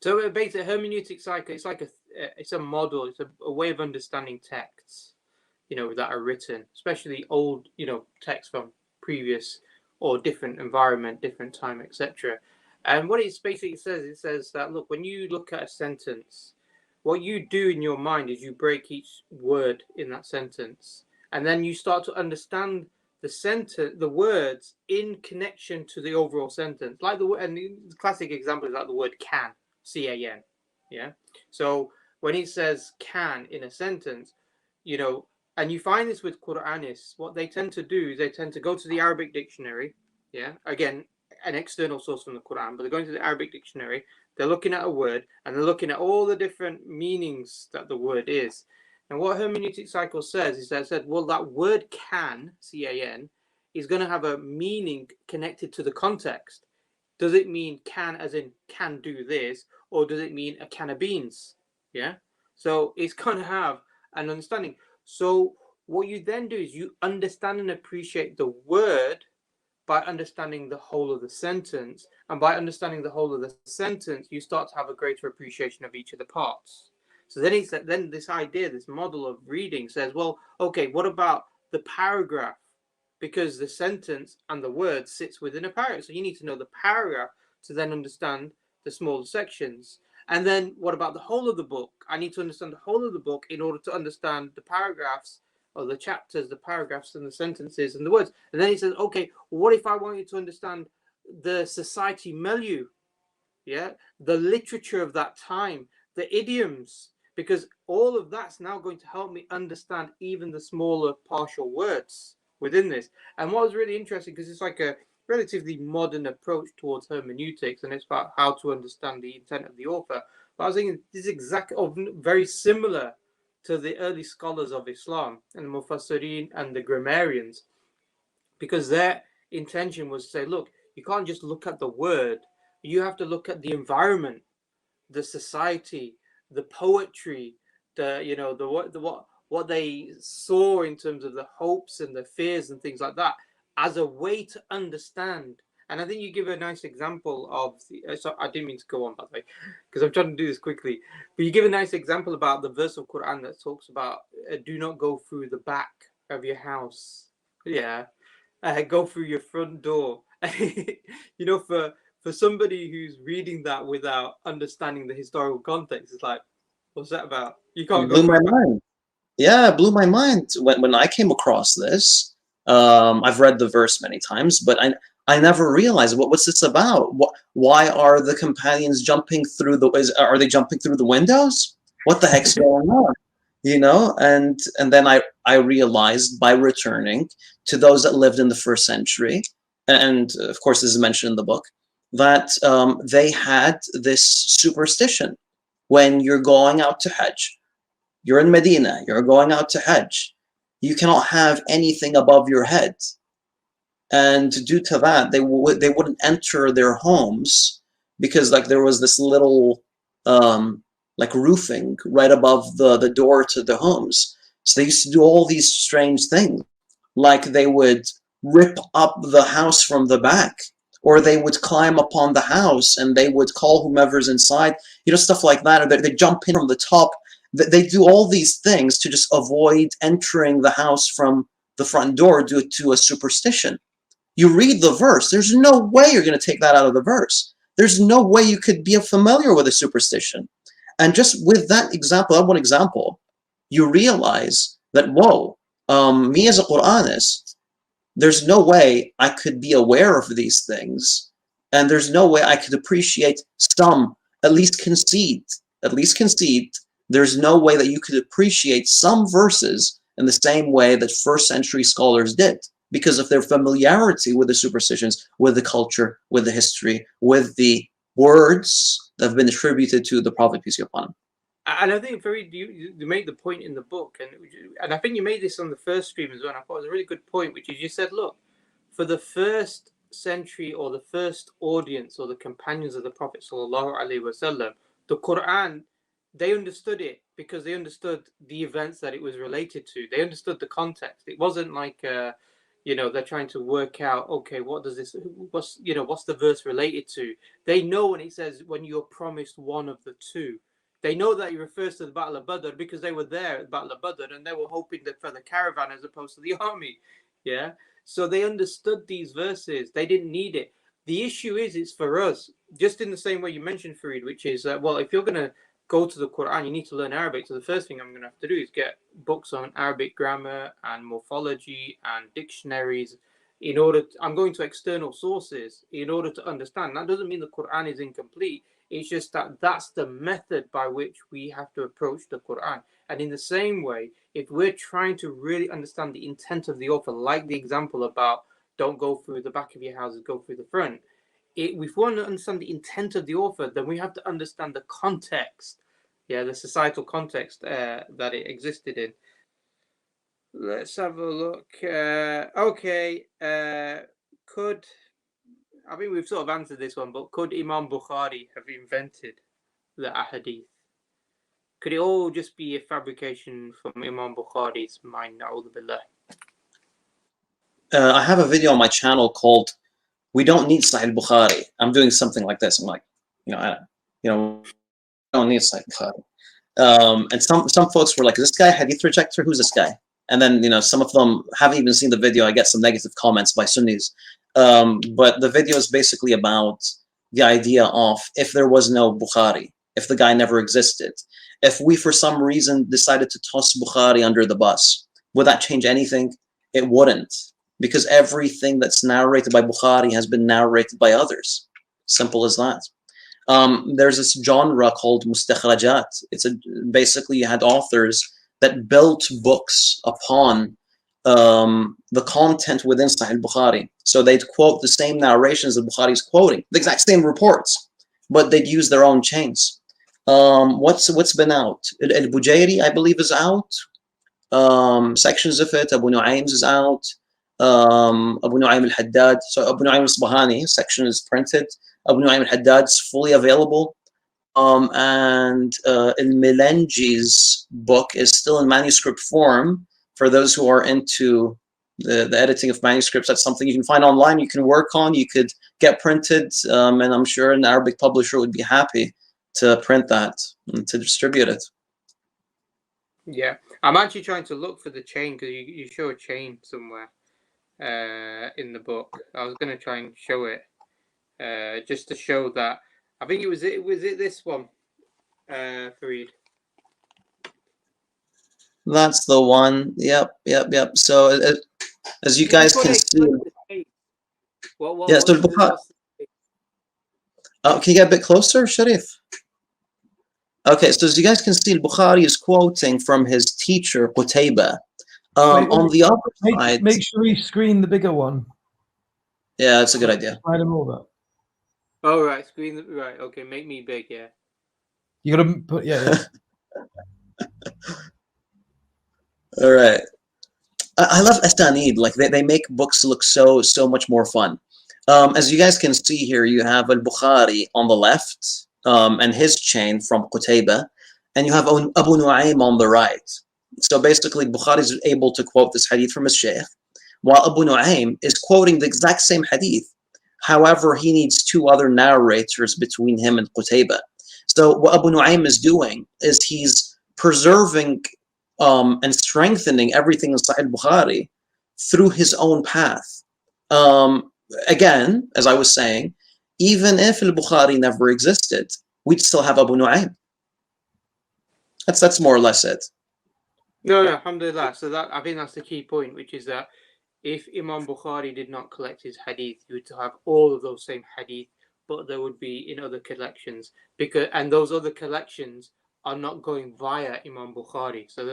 So basically, hermeneutic cycle, it's like it's a model, it's a way of understanding texts, that are written, especially old, texts from previous or different environment, different time, etc. And what it basically says, it says that, look, when you look at a sentence, what you do in your mind is you break each word in that sentence, and then you start to understand the sentence, the words in connection to the overall sentence. Like and the classic example is like the word can, C-A-N. Yeah. So when it says can in a sentence, and you find this with Quranists, what they tend to do is they tend to go to the Arabic dictionary. Yeah. Again, an external source from the Quran, but they're going to the Arabic dictionary. They're looking at a word and they're looking at all the different meanings that the word is. And what hermeneutic cycle says is that well, that word can, C-A-N, is going to have a meaning connected to the context. Does it mean can as in can do this, or does it mean a can of beans? Yeah. So it's going to have an understanding. So what you then do is you understand and appreciate the word by understanding the whole of the sentence. And by understanding the whole of the sentence, you start to have a greater appreciation of each of the parts. So then this idea, this model of reading says, well, okay, what about the paragraph? Because the sentence and the word sits within a paragraph. So you need to know the paragraph to then understand the smaller sections. And then what about the whole of the book? I need to understand the whole of the book in order to understand the paragraphs or the chapters, the paragraphs and the sentences and the words. And then he says, okay, what if I want you to understand the society milieu, yeah, the literature of that time, the idioms, because all of that's now going to help me understand even the smaller partial words within this. And what was really interesting, because it's like a relatively modern approach towards hermeneutics, and it's about how to understand the intent of the author. But I was thinking this is very similar to the early scholars of Islam and the Mufassirin and the grammarians, because their intention was to say, look, you can't just look at the word, you have to look at the environment, the society, the poetry, what they saw in terms of the hopes and the fears and things like that, as a way to understand. And I think you give a nice example of so I didn't mean to go on, by the way, because I'm trying to do this quickly. But you give a nice example about the verse of Quran that talks about do not go through the back of your house. Yeah, go through your front door. For somebody who's reading that without understanding the historical context, it's like, what's that about? You can't It go blew through my the back. mind. Yeah, it blew my mind when I came across this. I've read the verse many times, but I never realized what's this about. Why are the companions jumping through are they jumping through the windows? What the heck's going on? And then I realized by returning to those that lived in the first century, and of course this is mentioned in the book, that they had this superstition when you're going out to Hajj. You're in Medina, you're going out to Hajj. You cannot have anything above your head. And due to that, they wouldn't enter their homes because like there was this little like roofing right above the door to the homes. So they used to do all these strange things. Like they would rip up the house from the back, or they would climb upon the house and they would call whomever's inside, stuff like that. Or they jump in from the top. They do all these things to just avoid entering the house from the front door due to a superstition. You read the verse, there's no way you're going to take that out of the verse. There's no way you could be familiar with a superstition. And just with that example, that one example, you realize that, whoa, me as a Quranist, there's no way I could be aware of these things. And there's no way I could appreciate some, at least concede, there's no way that you could appreciate some verses in the same way that first century scholars did because of their familiarity with the superstitions, with the culture, with the history, with the words that have been attributed to the Prophet, peace be upon him. And I think you made the point in the book, and I think you made this on the first stream as well. And I thought it was a really good point, which is you said, look, for the first century or the first audience or the companions of the Prophet sallallahu alaihi wasallam, the Quran, they understood it because they understood the events that it was related to. They understood the context. It wasn't like You know, they're trying to work out, okay, what does this, what's, you know, what's the verse related to? They know when it says when you're promised one of the two. They know that it refers to the Battle of Badr because they were there at the Battle of Badr and they were hoping that for the caravan as opposed to the army. Yeah. So they understood these verses. They didn't need it. The issue is, it's for us, just in the same way you mentioned, Farid, which is that, well, if you're going to go to the Quran, you need to learn Arabic. So the first thing I'm going to have to do is get books on Arabic grammar and morphology and dictionaries. In order, I'm going to external sources in order to understand. That doesn't mean the Quran is incomplete. It's just that that's the method by which we have to approach the Quran. And in the same way, if we're trying to really understand the intent of the author, like the example about don't go through the back of your houses, go through the front. If we want to understand the intent of the author, then we have to understand the context, the societal context that it existed in. Let's have a look. Okay, could, I think we've sort of answered this one, but could Imam Bukhari have invented the ahadith? Could it all just be a fabrication from Imam Bukhari's mind? Na'udhu billah. I have a video on my channel called "We Don't Need Sahih Bukhari." I'm doing something like this. I'm like, we don't need Sahih Bukhari. And some folks were like, "Is this guy a hadith rejecter? Who's this guy?" And then some of them haven't even seen the video. I get some negative comments by Sunnis. But the video is basically about the idea of if there was no Bukhari, if the guy never existed, if we for some reason decided to toss Bukhari under the bus, would that change anything? It wouldn't, because everything that's narrated by Bukhari has been narrated by others. Simple as that. There's this genre called mustakhrajat. Basically you had authors that built books upon the content within Sahih Bukhari. So they'd quote the same narrations that Bukhari is quoting, the exact same reports, but they'd use their own chains. What's been out? Al-Bujairi, I believe, is out. Sections of it. Abu Nu'aym's is out. Abu Nu'aym al-Haddad. So Abu Nu'aym al-Asbahani section is printed. Abu Nu'aym al-Haddad is fully available. And Al-Milanji's book is still in manuscript form. For those who are into the editing of manuscripts, that's something you can find online, you can work on, you could get printed, and I'm sure an Arabic publisher would be happy to print that and to distribute it. Yeah, I'm actually trying to look for the chain because you show a chain somewhere in the book. I was going to try and show it just to show that. I think was it this one, Farid? That's the one. Yep. So as you guys can see, yeah. So can you get a bit closer, Sharif? Okay, so as you guys can see, Bukhari is quoting from his teacher Qutayba. On the other side, make sure you screen the bigger one. Yeah, that's a good idea. Slide them over. Oh right, screen right. Okay, make me big. Yeah. You gotta put yeah. All right. I love Asanid. Like they make books look so much more fun. As you guys can see here, you have Al-Bukhari on the left, and his chain from Qutayba, and you have Abu Nu'aym on the right. So basically, Bukhari is able to quote this hadith from his sheikh, while Abu Nu'aym is quoting the exact same hadith. However, he needs two other narrators between him and Qutayba. So what Abu Nu'aym is doing is he's preserving and strengthening everything in Sahih Bukhari through his own path. Again, as I was saying, even if Al-Bukhari never existed, we'd still have Abu Nu'aym. That's more or less it. No, alhamdulillah. So that, I think that's the key point, which is that if Imam Bukhari did not collect his hadith, you would have all of those same hadith, but there would be in other collections, and those other collections are not going via Imam Bukhari. So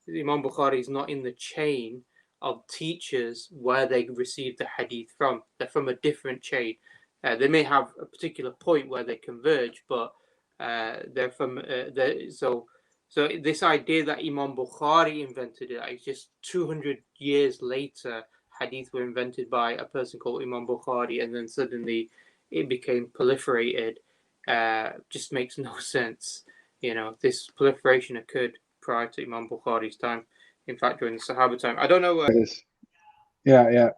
Imam Bukhari is not in the chain of teachers where they receive the hadith from. They're from a different chain. They may have a particular point where they converge, but they're from so this idea that Imam Bukhari invented it is just 200 years later. Hadith were invented by a person called Imam Bukhari, and then suddenly it became proliferated. Just makes no sense. This proliferation occurred prior to Imam Bukhari's time. In fact, during the Sahaba time. I don't know. Yeah.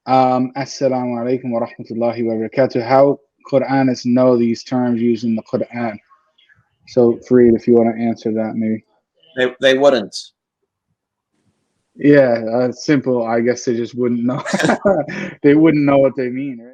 Assalamu alaikum wa rahmatullahi wa barakatuh. How Quranists know these terms used in the Quran? So, Fareed, if you want to answer that, maybe. They wouldn't. Yeah, simple. I guess they just wouldn't know. They wouldn't know what they mean, right?